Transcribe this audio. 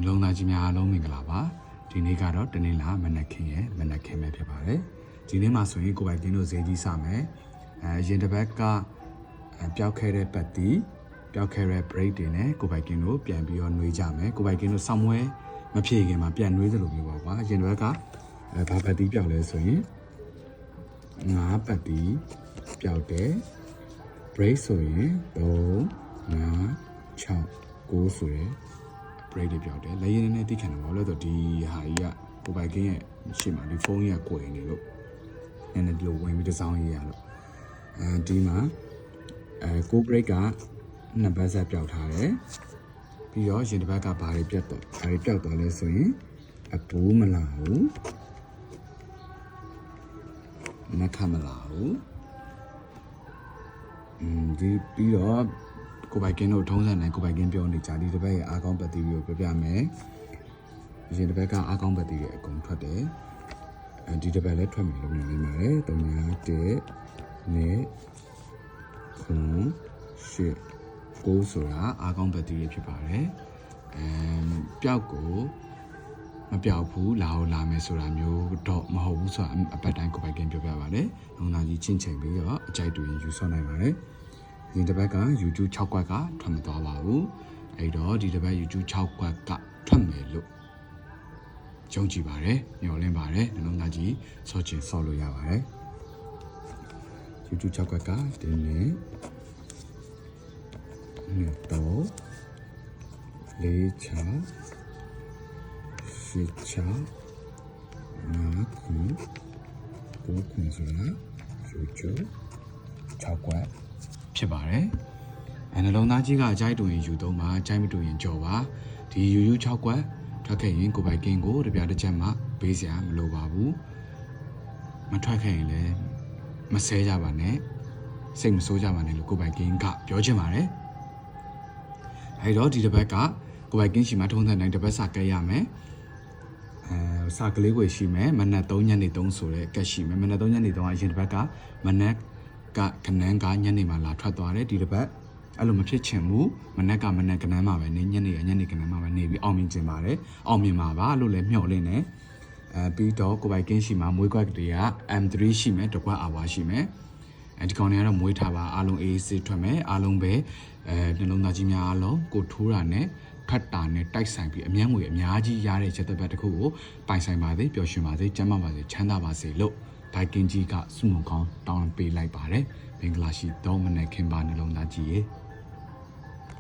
လုံးသားကြီးများအားလုံးမင်္ဂလာပါဒီနေ့ကတော့တနေ့လာမနက်ခင်းရဲ့မနက်ခင်းပဲဖြစ်ပါတယ်ဒီနေ့မှာဆိုရင်ကိုပိုင်ကင်းတို့ဈေးကြီးစမယ်ရင်တစ်ပတ်ကပျောက်ခဲတဲ့ပတ်တီပျောက်ခဲတဲ့ break တွေနဲ့ကိုပိုင်ကင်းတို့ပြန်ပြီးတော့နှွေးကြမယ်ကိုပိုင်ကင်းတို့ဆောင်းမွဲမဖြည့်ခင်မှာပြန်နှွေးသလိုမျိုးပါကွာရင်တစ်ပတ်ကဘာပတ်တီပျောက်လဲဆိုရင်9ပတ်တီပျောက်တယ် break ဆိုရင်3 5 6 9ဆိုရယ် break တွေပြောက်တယ်လေရင်နဲ့တိခံတယ်ဘာလို့လဲဆိုတော့ဒီဟာကြီးကကိုပိုင်ကင်းရဲ့ရှေ့မှာဒီဖုန်းကြီးကကိုယ်နေလို့နည်းနည်းဒီလိုဝင်ပြီးတစ်စောင်းရေးရလို့ဒီမှာကို break ကနှစ်ဘက်ဆက်ပြောက်ထားတယ်ပြီးတော့ရင်တစ်ဘက်ကဘာတွေပြတ်တော့ဘာတွေပြောက်သွားလဲဆိုရင်အပူးမလာဘူးနှက်ခမလာဘူးဒီပြီးတော့ကိုပိုင်ကင်းတို့ထုံးစံနဲ့ကိုပိုင်ကင်းပြောနေကြဒီတစ်ပတ်ရဲ့အားကောင်းပတ်တီကိုပြပြမယ်ရင်တစ်ပတ်ကအားကောင်းပတ်တီရဲ့အကုန်ထွက်တယ်ဒီတစ်ပတ်လည်းထွက်မယ်လို့မြင်နေပါတယ်3 1နဲ့9 10 9ဆိုတာအားကောင်းပတ်တီတွေဖြစ်ပါတယ်ပျောက်ကိုမပျောက်ဘူးလာမယ်ဆိုတာမျိုးတော့မဟုတ်ဘူးဆိုတာအပတ်တိုင်းကိုပိုင်ကင်းပြောပြပါတယ်လုံသားကြီးချင်းချိန်ပြီးတော့အကြိုက်တူရင်ယူဆော့နိုင်ပါတယ်ဒီတစ်ပတ်က YouTube 6ကွက်ကထွက်မသွားပါဘူးအဲ့တော့ဒီတစ်ပတ် YouTube 6ကွက်ကထွက်မယ်လို့ယုံကြည်ပါတယ်မျှော်လင့်ပါတယ်နှလုံးသားကြီးဆော့ချင်ဆော့လို့ရပါတယ် YouTube 6ကွက်ကဒီနေ့တော့လေးချာရှိချာနာကူကိုကွန်ဆိုတာ YouTube 6ကွက်ဖြစ်ပါတယ်နှလုံးသားကြီးကအကြိုက်တူရင်ယူသုံးပါအကြိုက်မတူရင်ကြော်ပါဒီယူ6ကွက်ထွက်ခဲ့ရင်ကိုပိုင်ကင်းကိုတပြားတစ်ချက်မှဘေးစရာမလိုပါဘူးမထွက်ခဲ့ရင်လည်းမဆဲကြပါနဲ့စိတ်မဆိုးကြပါနဲ့လို့ကိုပိုင်ကင်းကပြောချင်ပါတယ်အဲ့တော့ဒီတစ်ပတ်ကကိုပိုင်ကင်းရှိမှထုံးစံတိုင်းတစ်ပတ်စာကဲရမယ်စာကလေးကိုရှိမယ်မနက်3ညနေ3ဆိုတဲ့ကက်ရှိမယ်မနက်3ညနေ3အရင်တစ်ပတ်ကမနက်ကကနန်းကညနေမှာလာထွက်သွားတယ်ဒီတစ်ပတ်အဲ့လိုမဖြစ်ချင်ဘူးမနက်ကမနက်ကနန်းမှာပဲနေညနေကနန်းမှာပဲနေပြီးအောင်မြင်ကျင်ပါတယ်အောင်မြင်ပါပါလို့လည်းမျှော်လင့်နေပြီးတော့ကိုပိုင်ကင်းရှိမှာမွေးခွက်တွေက M3 ရှိမယ်တစ်ခွက်အာဝါရှိမယ်ဒီကောင်တွေကတော့မွေးထားပါအားလုံးအေးစစ်ထွက်မယ်အားလုံးပဲနှလုံးသားကြီးများအားလုံးကိုထိုးတာနဲ့ဖတ်တာနဲ့တိုက်ဆိုင်ပြီးအမြဲငွေအများကြီးရတဲ့ချက်သက်တစ်ခုကိုပိုင်ဆိုင်ပါစေပျော်ရွှင်ပါစေကျန်းမာပါစေချမ်းသာပါစေလို့ဘိုင်ကင်းကြီးကစုမုံကောင်းတောင်းပေးလိုက်ပါတယ်မင်္ဂလာရှိသောမနက်ခင်းပါနှလုံးသားကြီးရေ